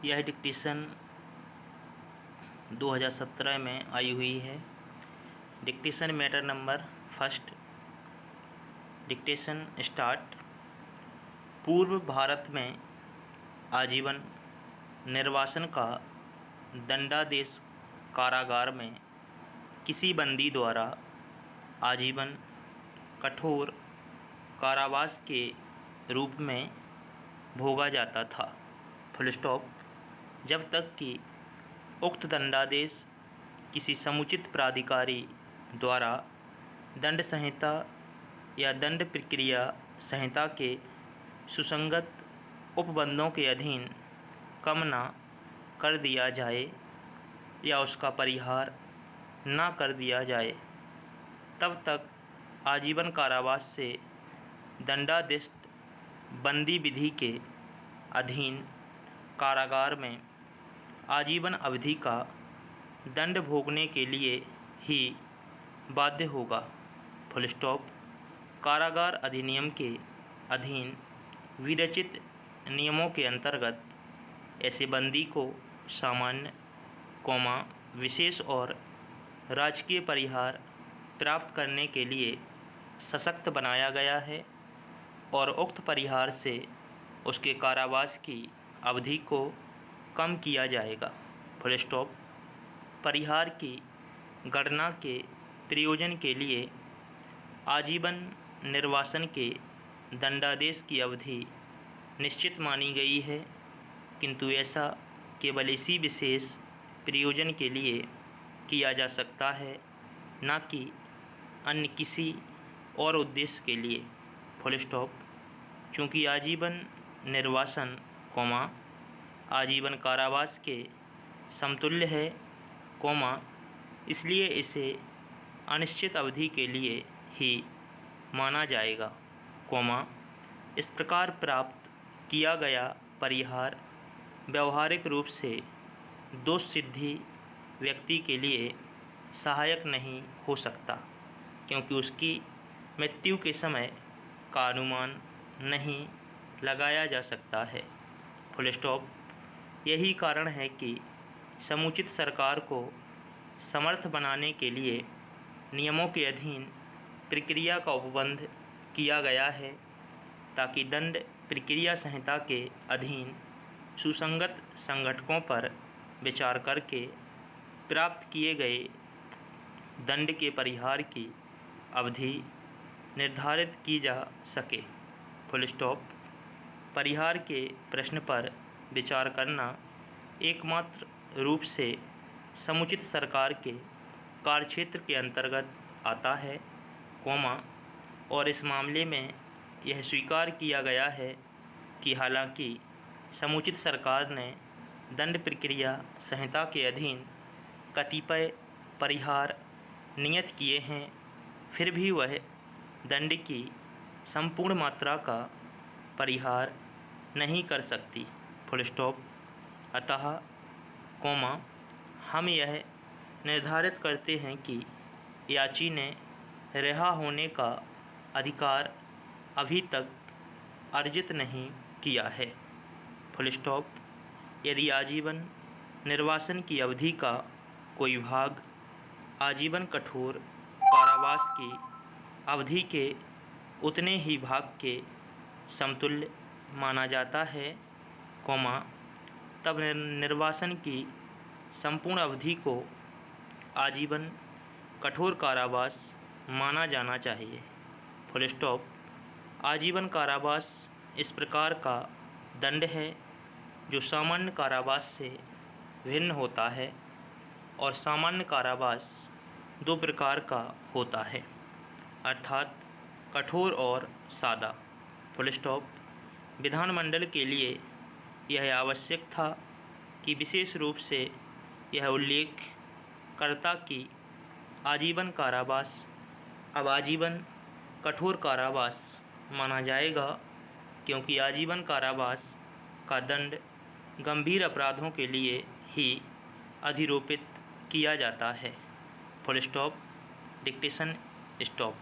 यह डिक्टेशन 2017 में आई हुई है। Dictation matter number first. Dictation start. पूर्व भारत में आजीवन निर्वासन का दंडादेश कारागार में किसी बंदी द्वारा आजीवन कठोर कारावास के रूप में भोगा जाता था। Full stop. जब तक कि उक्त दंडादेश किसी समुचित प्राधिकारी द्वारा दंड संहिता या दंड प्रक्रिया संहिता के सुसंगत उपबंधों के अधीन कम न कर दिया जाए या उसका परिहार न कर दिया जाए, तब तक आजीवन कारावास से दंडादेशित बंदी विधि के अधीन कारागार में आजीवन अवधि का दंड भोगने के लिए ही बाध्य होगा। Full stop. कारागार अधिनियम के अधीन विरचित नियमों के अंतर्गत ऐसे बंदी को सामान्य, विशेष और राजकीय परिहार प्राप्त करने के लिए सशक्त बनाया गया है और उक्त परिहार से उसके कारावास की अवधि को कम किया जाएगा। Full stop. परिहार की गणना के प्रयोजन के लिए आजीवन निर्वासन के दंडादेश की अवधि निश्चित मानी गई है, किंतु ऐसा केवल इसी विशेष प्रयोजन के लिए किया जा सकता है, न कि अन्य किसी और उद्देश्य के लिए। Full stop. चूँकि आजीवन निर्वासन आजीवन कारावास के समतुल्य है, इसलिए इसे अनिश्चित अवधि के लिए ही माना जाएगा, इस प्रकार प्राप्त किया गया परिहार व्यवहारिक रूप से दोष सिद्धि व्यक्ति के लिए सहायक नहीं हो सकता, क्योंकि उसकी मृत्यु के समय का अनुमान नहीं लगाया जा सकता है। Full stop. यही कारण है कि समुचित सरकार को समर्थ बनाने के लिए नियमों के अधीन प्रक्रिया का उपबंध किया गया है, ताकि दंड प्रक्रिया संहिता के अधीन सुसंगत संगठकों पर विचार करके प्राप्त किए गए दंड के परिहार की अवधि निर्धारित की जा सके। Full stop. परिहार के प्रश्न पर विचार करना एकमात्र रूप से समुचित सरकार के कार्यक्षेत्र के अंतर्गत आता है, और इस मामले में यह स्वीकार किया गया है कि हालांकि समुचित सरकार ने दंड प्रक्रिया संहिता के अधीन कतिपय परिहार नियत किए हैं, फिर भी वह दंड की संपूर्ण मात्रा का परिहार नहीं कर सकती। Full stop. अतः हम यह निर्धारित करते हैं कि याची ने रिहा होने का अधिकार अभी तक अर्जित नहीं किया है। Full stop. यदि आजीवन निर्वासन की अवधि का कोई भाग आजीवन कठोर कारावास की अवधि के उतने ही भाग के समतुल्य माना जाता है, तब निर्वासन की संपूर्ण अवधि को आजीवन कठोर कारावास माना जाना चाहिए। Full stop. आजीवन कारावास इस प्रकार का दंड है जो सामान्य कारावास से भिन्न होता है, और सामान्य कारावास दो प्रकार का होता है, अर्थात कठोर और सादा। Full stop. विधानमंडल के लिए यह आवश्यक था कि विशेष रूप से यह उल्लेख करता कि आजीवन कारावास अब आजीवन कठोर कारावास माना जाएगा, क्योंकि आजीवन कारावास का दंड गंभीर अपराधों के लिए ही अधिरोपित किया जाता है। Full stop. Dictation stop.